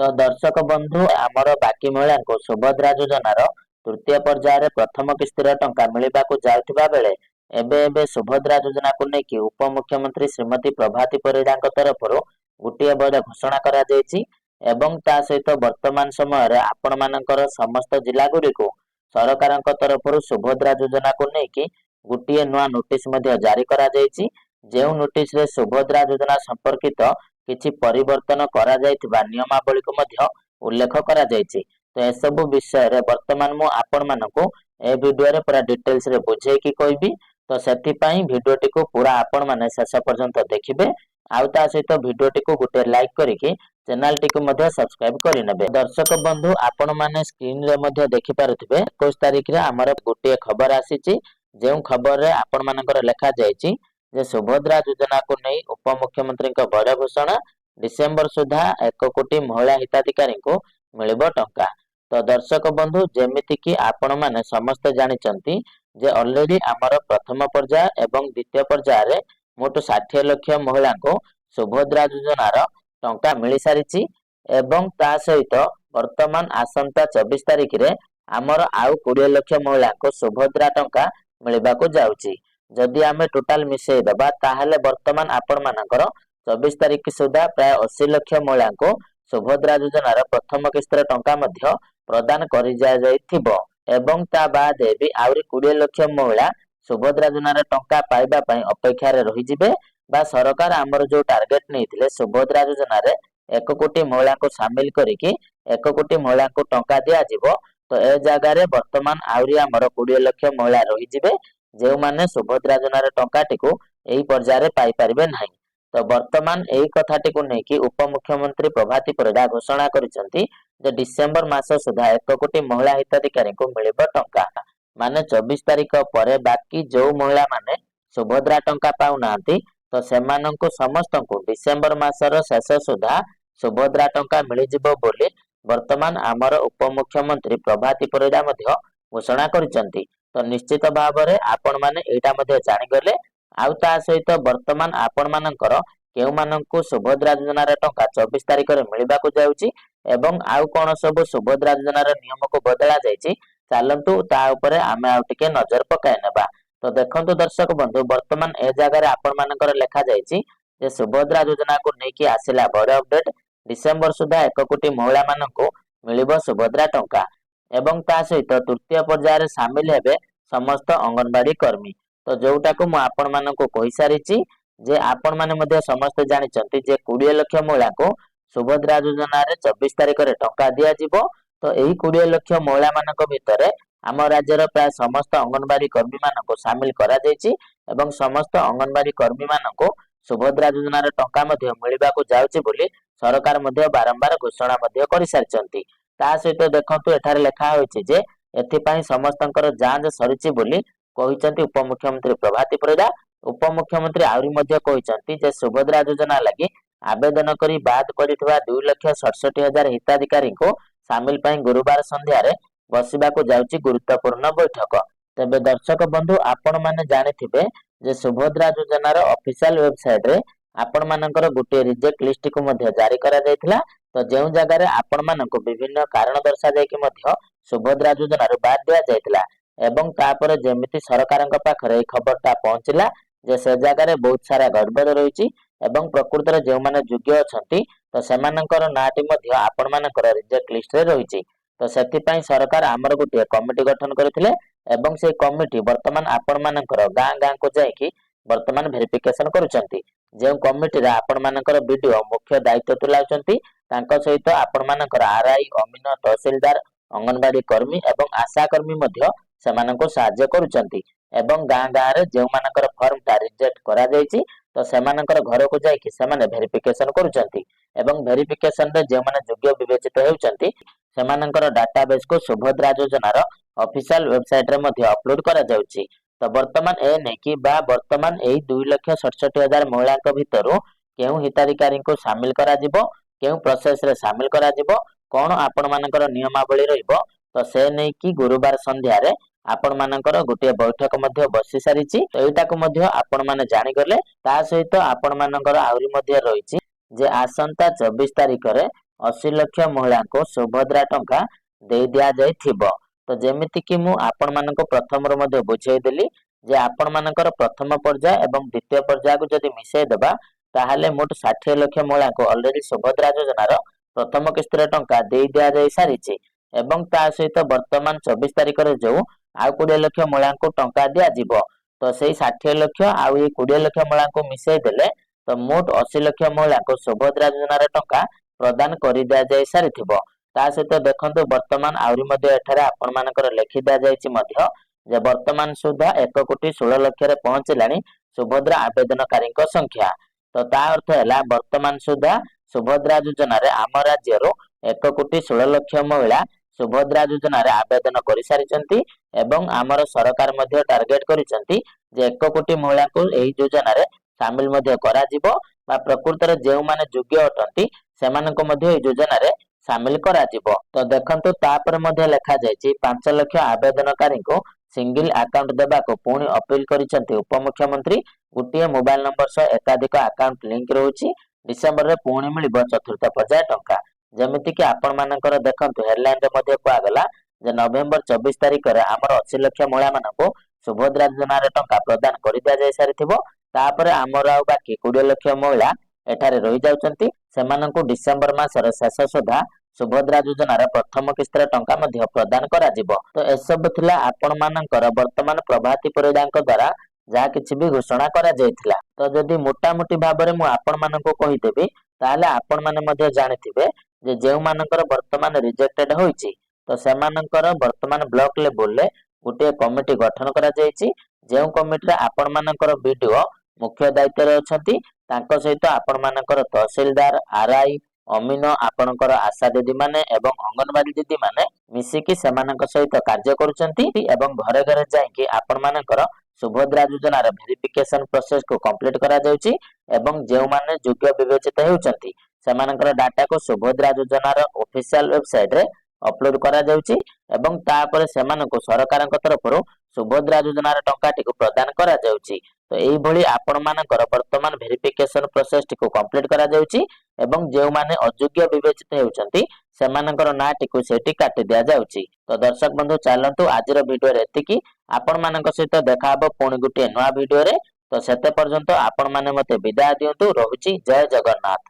तो दर्शक बंधु आमर बाकी महिला को सुभद्रा योजनार तृतीय पर्यायर प्रथम किस्तिर टंका मिलवाक जाउथिबा बेले एबे एबे सुभद्रा योजना को लेकिन उपमुख्यमंत्री श्रीमती प्रभाती परिड़ा तरफ गोटे बड़ घोषणा करा जायछि एवं ता सहित वर्तमान समय रे आपण मानकर समस्त जिला गुड़ी को सरकार तरफ सुभद्रा योजना को लेकिन गोटे नुआ नोटिस जारी करा जायछि जेउ नोटिस रे सुभद्रा योजना संपर्कित किछि परिवर्तन करा जायथिबा नियमावली को मध्य उल्लेख करा जायछि। तो एसबु विषय रे वर्तमान मु आपण मानको ए वीडियो रे पूरा डिटेल्स रे बुझे कि कहबी। तो सेति पई वीडियो टी को पूरा आपण माने शेष पर्यंत देखिबे आउ ता सहित वीडियो टी को गुटे लाइक करिकि चैनल टी को मध्य सब्सक्राइब करि नेबे। दर्शक बंधु आपण माने स्क्रीन रे मध्य देखि पारुथिबे 21 तारिख रे हमर गुटे खबर आसीछि जेउ खबर रे आपण मानकर लेखा जायछि जे सुभद्रा योजना को नहीं उपमुख्यमंत्री बड़ घोषणा डिसेम्बर सुधा 1 कोटी महिला हिताधिकारी को मिलिबो टंका। तो दर्शक बंधु जेमिति कि आपण माने समस्त जानिचंती जे ऑलरेडी आमर प्रथम पर्याय एवं द्वितीय पर्याय रे मोट 60 लाख महिला को सुभद्रा योजनार टंका मिल सारिछि एवं ता सहित वर्तमान आसंता 24 तारिख रे आमर आउ 20 लाख महिला को सुभद्रा टंका मिलबाको जाउछि। जदि आमे टोटाल मिसई दबा ताहले वर्तमान आपण मानकर 24 तारिख सुधा प्राय 80 लाख महिला को सुभद्रा योजनार प्रथम किस्तर टंका मध्य प्रदान करि जायथिबो एवं ता बाद भी आउरी 20 लाख महिला सुभद्रा योजनार टंका पाइबा पई अपेक्षा रे रहि जिबे बा सरकार हमर जो टार्गेट नैथिले सुभद्रा योजनार 1 कोटी महिला को शामिल करिकि 1 कोटी महिला को टंका दिया जिवो। तो ए जगह रे वर्तमान आउरी हमर 20 लाख महिला रहि जिबे जो माने सुभद्रा योजनार टंका टिको एही पर्याय पाई परिबे नाही। तो वर्तमान एही कथाटी को नेकी उपमुख्यमंत्री प्रभाती परिड़ा घोषणा करिसंती जे डिसेंबर मास सुधा 1 कोटी महिला हिताधिकारी को मिलिबो टंका माने 24 तारिख परे बाकी जो महिला माने सुभद्रा टंका पाउ नांती तो सेमानंको समस्तंको डिसेंबर मासर शेष सुधा सुभद्रा टंका मिलि जिवो बोली वर्तमान आमर उपमुख्यमंत्री प्रभाती परिड़ा मध्य घोषणा करिसंती। तो निश्चित भाव में आपण माने एटा मध्ये जानि गले आउ ता सहित वर्तमान आपण मानकर केउ माननकु सुभद्रा योजनार टंका 24 तारिख रे मिलिबाको जाउची एवं आउ कोन सब सुभद्रा योजनार नियम को बदला जायछि चालंतु ता ऊपर आमे आउ टिके नजर पकाय नेबा। तो देखंतु दर्शक बंधु वर्तमान ए जगह रे आपण मानकर लेखा जायछि जे सुभद्रा योजना को नेकी आसिला बड़ अपडेट डिसेंबर सुधा 1 कोटी महिला माननकु मिलिबो सुभद्रा टंका एवं ता सहित तृतीय पर्याय रे शामिल हेबे समस्त अंगनवाड़ी कर्मी। तो जोटा को मु आपण माननको कहि सारिछि जे आपण माने मध्ये समस्त जानिचंती जे 20 लाख महिला को सुभद्रा योजना रे 24 तारिख रे टंका दिया जिवो। तो एही 20 लाख महिला मानक भितरे आम राज्यर प्राय समस्त अंगनवाड़ी कर्मी माननको शामिल करा जायछि एवं समस्त अंगनवाड़ी कर्मी माननको सुभद्रा योजना रे टंका मध्ये मिलिबाको जाउछि बोली सरकार मध्ये बारंबार घोषणा मध्ये करि सारिचंती। ता सहित देखंतु एठारे लेखा होइछि जे एथिपाई समस्तंकर जांच सरिछि बोली कहिसंती उपमुख्यमंत्री प्रभाती परिड़ा। उपमुख्यमंत्री आउरी मध्ये कहिसंती जे सुभद्रा योजना लागि आवेदन करी बाद पड़िथिबा 2,67,000 हिताधिकारी को शामिल पई गुरुवार संध्या रे बसिबाको जाउछि गुरुत्वपूर्ण बैठक। तबे दर्शक बंधु आपण माने जानिथिबे जे सुभद्रा योजनार ऑफिशियल वेबसाइट रे आपण मानकर गोटे रिजेक्ट लिस्ट को मध्ये जारी करा जायथिला। तो जेउ जगह रे आपण मानको विभिन्न कारण दर्शा जाय कि मध्ये सुभद्रा योजना रे बाद दिया जायथिला एवं तापर जेमिति सरकारक पाखरे ए खबरटा पहुंचला जे से जगह रे बहुत सारा गड़बड़ रहिछि एवं प्रकृत रे जेउ माने योग्य अछंती तो सेमानकर नाटी मध्ये आपण मानकर रिजेक्ट लिस्ट रे रहिछि। तो सेति पई सरकार हमर गोटे कमिटी गठन करथिले एवं से कमिटी वर्तमान आपण मानकर गां गां को जाय कि वर्तमान वेरिफिकेशन करूचंती। जे कमिटी रे आपण मानकर वीडियो मुख्य दायित्व तुलाउचंती तांको सहित आपण मानकर आरआई अमीन तहसीलदार अंगनवाड़ी कर्मी एवं आशा कर्मी मध्ये सेमाननको सहाय्य करूचंती एवं गां गां रे जे मानकर फॉर्म ता रिजेक्ट करा जायछि तो सेमानकर घर को जाय कि सेमाने वेरिफिकेशन करूचंती एवं वेरिफिकेशन रे जे माने योग्य विवेचित हेउचंती सेमानकर डाटाबेस को सुभद्रा योजनार ऑफिशियल वेबसाइट रे मध्ये अपलोड करा जाउछि। तो वर्तमान ए नै कि बा वर्तमान एही 2,67,000 महिला भितरु केउ हिताधिकारी को शामिल करा जिवो केउ प्रोसेस रे शामिल करा जिवो कोन आपण मानकर नियमावली रहिबो। तो से नै कि गुरुवार संध्या रे आपण मानकर गोटे बैठक मध्ये बसी सारिछि। एटा को मध्ये आपण माने जानि गले ता सहित आपण मानकर आउरी मध्ये रहिछि जे आसंता 24 तारिख रे 80 ଲକ୍ଷ ମହିଳାଙ୍କୁ ସୁଭଦ୍ରା ଟଙ୍କା ଦେଇ ଦିଆଯାଇଥିବ। ତ ଯେମିତିକି ମୁଁ ଆପଣମାନଙ୍କୁ ପ୍ରଥମରୁ ମଧ୍ୟ ବୁଝେଇଦେଲି ଯେ ଆପଣମାନଙ୍କର ପ୍ରଥମ ପର୍ଯ୍ୟାୟ ଏବଂ ଦ୍ୱିତୀୟ ପର୍ଯ୍ୟାୟକୁ ଯଦି ମିଶାଇଦେବା ତାହେଲେ ମୋଟ 60 ଲକ୍ଷ ମହିଳାଙ୍କୁ ଅଲରେଡି ସୁଭଦ୍ରା ଯୋଜନାର ପ୍ରଥମ କିସ୍ତିର ଟଙ୍କା ଦେଇ ଦିଆଯାଇ ସାରିଛି ଏବଂ ତା ସହିତ ବର୍ତ୍ତମାନ 24 ତାରିଖରେ ଯୋଉ ଆଉ 20 ଲକ୍ଷ ମହିଳାଙ୍କୁ ଟଙ୍କା ଦିଆଯିବ ତ ସେଇ 60 ଲକ୍ଷ ଆଉ ଏଇ 20 ଲକ୍ଷ ମହିଳାଙ୍କୁ ମିଶାଇ ଦେଲେ ତ ମୋଟ 80 ଲକ୍ଷ ମହିଳାଙ୍କୁ ସୁଭଦ୍ରା ଯୋଜନାର ଟଙ୍କା ପ୍ରଦାନ କରି ଦିଆଯାଇ ସାରିଥିବ। ତା ସହିତ ଦେଖନ୍ତୁ ବର୍ତ୍ତମାନ ଆହୁରି ମଧ୍ୟ ଏଠାରେ ଆପଣମାନଙ୍କର ଲେଖି ଦିଆଯାଇଛି ମଧ୍ୟ ଯେ ବର୍ତ୍ତମାନ ସୁଦ୍ଧା 1,16 ଲକ୍ଷରେ ପହଞ୍ଚିଲାଣି ସୁଭଦ୍ରା ଆବେଦନକାରୀଙ୍କ ସଂଖ୍ୟା। ତ ତା ଅର୍ଥ ହେଲା ବର୍ତ୍ତମାନ ସୁଦ୍ଧା ସୁଭଦ୍ରା ଯୋଜନାରେ ଆମ ରାଜ୍ୟରୁ 1,16 ଲକ୍ଷ ମହିଳା ସୁଭଦ୍ରା ଯୋଜନାରେ ଆବେଦନ କରିସାରିଛନ୍ତି ଏବଂ ଆମର ସରକାର ମଧ୍ୟ ଟାର୍ଗେଟ କରିଛନ୍ତି ଯେ 1 କୋଟି ମହିଳାଙ୍କୁ ଏହି ଯୋଜନାରେ ସାମିଲ ମଧ୍ୟ କରାଯିବ ବା ପ୍ରକୃତରେ ଯେଉଁମାନେ ଯୋଗ୍ୟ ଅଟନ୍ତି ସେମାନଙ୍କୁ ମଧ୍ୟ ଏହି ଯୋଜନାରେ ସାମିଲ କରାଯିବ। ତ ଦେଖନ୍ତୁ ତାପରେ ମଧ୍ୟ ଲେଖାଯାଇଛି 5 ଲକ୍ଷ ଆବେଦନକାରୀଙ୍କୁ ସିଙ୍ଗଲ ଆକାଉଣ୍ଟ ଦେବାକୁ ପୁଣି ଅପିଲ କରିଛନ୍ତି ଉପମୁଖ୍ୟମନ୍ତ୍ରୀ। ଗୋଟିଏ ମୋବାଇଲ ନମ୍ବର ସହ ଏକାଧିକ ଆକାଉଣ୍ଟ ଲିଙ୍କ ରହୁଛି। ଡିସେମ୍ବରରେ ପୁଣି ମିଳିବ ଚତୁର୍ଥ ପର୍ଯ୍ୟାୟ ଟଙ୍କା। ଯେମିତିକି ଆପଣମାନଙ୍କର ଦେଖନ୍ତୁ ହେଡଲାଇନରେ ମଧ୍ୟ କୁହାଗଲା ଯେ ନଭେମ୍ବର 24 ତାରିଖରେ ଆମର 80 ଲକ୍ଷ ମହିଳାମାନଙ୍କୁ ସୁଭଦ୍ରା ଯୋଜନାର ଟଙ୍କା ପ୍ରଦାନ କରି ଦିଆଯାଇ ସାରିଥିବ। ତାପରେ ଆମର ଆଉ ବାକି 20 ଲକ୍ଷ ମହିଳା ଏଠାରେ ରହିଯାଉଛନ୍ତି ସେମାନଙ୍କୁ ଡିସେମ୍ବର ମାସର ଶେଷ ସୁଦ୍ଧା ସୁଭଦ୍ରା ଯୋଜନାର ପ୍ରଥମ କିସ୍ତିର ଟଙ୍କା ମଧ୍ୟ ପ୍ରଦାନ କରାଯିବ। ତ ଏସବୁ ଥିଲା ଆପଣମାନଙ୍କର ବର୍ତ୍ତମାନ ପ୍ରଭାତୀ ପରିଡ଼ାଙ୍କ ଦ୍ୱାରା ଯାହା କିଛି ବି ଘୋଷଣା କରାଯାଇଥିଲା। ତ ଯଦି ମୋଟାମୋଟି ଭାବରେ ମୁଁ ଆପଣମାନଙ୍କୁ କହିଦେବି ତାହେଲେ ଆପଣମାନେ ମଧ୍ୟ ଜାଣିଥିବେ ଯେ ଯେଉଁମାନଙ୍କର ବର୍ତ୍ତମାନ ରିଜେକ୍ଟେଡ ହୋଇଛି ତ ସେମାନଙ୍କର ବର୍ତ୍ତମାନ ବ୍ଲକ ଲେଭେଲରେ ଗୋଟିଏ କମିଟି ଗଠନ କରାଯାଇଛି। ଯେଉଁ କମିଟିରେ ଆପଣମାନଙ୍କର ବିଡିଓ ମୁଖ୍ୟ ଦାୟିତ୍ୱରେ ଅଛନ୍ତି ତାଙ୍କ ସହିତ ଆପଣମାନଙ୍କର ତହସିଲଦାର, ଆରଆଇ, ଅମିନ, ଆପଣଙ୍କର ଆଶା ଦିଦି ମାନେ ଏବଂ ଅଙ୍ଗନବାଡି ଦିଦି ମାନେ ମିଶିକି ସେମାନଙ୍କ ସହିତ କାର୍ଯ୍ୟ କରୁଛନ୍ତି ଏବଂ ଘରେ ଘରେ ଯାଇକି ଆପଣମାନଙ୍କର ସୁଭଦ୍ରା ଯୋଜନାର ଭେରିଫିକେସନ ପ୍ରୋସେସକୁ କମ୍ପ୍ଲିଟ କରାଯାଉଛି ଏବଂ ଯେଉଁମାନେ ଯୋଗ୍ୟ ବିବେଚିତ ହେଉଛନ୍ତି ସେମାନଙ୍କର ଡାଟାକୁ ସୁଭଦ୍ରା ଯୋଜନାର ଅଫିସିଆଲ ୱେବସାଇଟରେ ଅପଲୋଡ କରାଯାଉଛି ଏବଂ ତାପରେ ସେମାନଙ୍କୁ ସରକାରଙ୍କ ତରଫରୁ ସୁଭଦ୍ରା ଯୋଜନାର ଟଙ୍କାଟିକୁ ପ୍ରଦାନ କରାଯାଉଛି। ତ ଏଇଭଳି ଆପଣମାନଙ୍କର ବର୍ତ୍ତମାନ ଭେରିଫିକେସନ ପ୍ରୋସେସଟିକୁ କମ୍ପ୍ଲିଟ କରାଯାଉଛି ଏବଂ ଯେଉଁମାନେ ଅଯୋଗ୍ୟ ବିବେଚିତ ହେଉଛନ୍ତି ସେମାନଙ୍କର ନାଁଟିକୁ ସେଠି କାଟି ଦିଆଯାଉଛି। ତ ଦର୍ଶକ ବନ୍ଧୁ ଚାଲନ୍ତୁ ଆଜିର ଭିଡିଓରେ ଏତିକି। ଆପଣମାନଙ୍କ ସହିତ ଦେଖାହବ ପୁଣି ଗୋଟିଏ ନୂଆ ଭିଡିଓରେ। ତ ସେତେ ପର୍ଯ୍ୟନ୍ତ ଆପଣମାନେ ମତେ ବିଦାୟ ଦିଅନ୍ତୁ। ରହୁଛି ଜୟ ଜଗନ୍ନାଥ।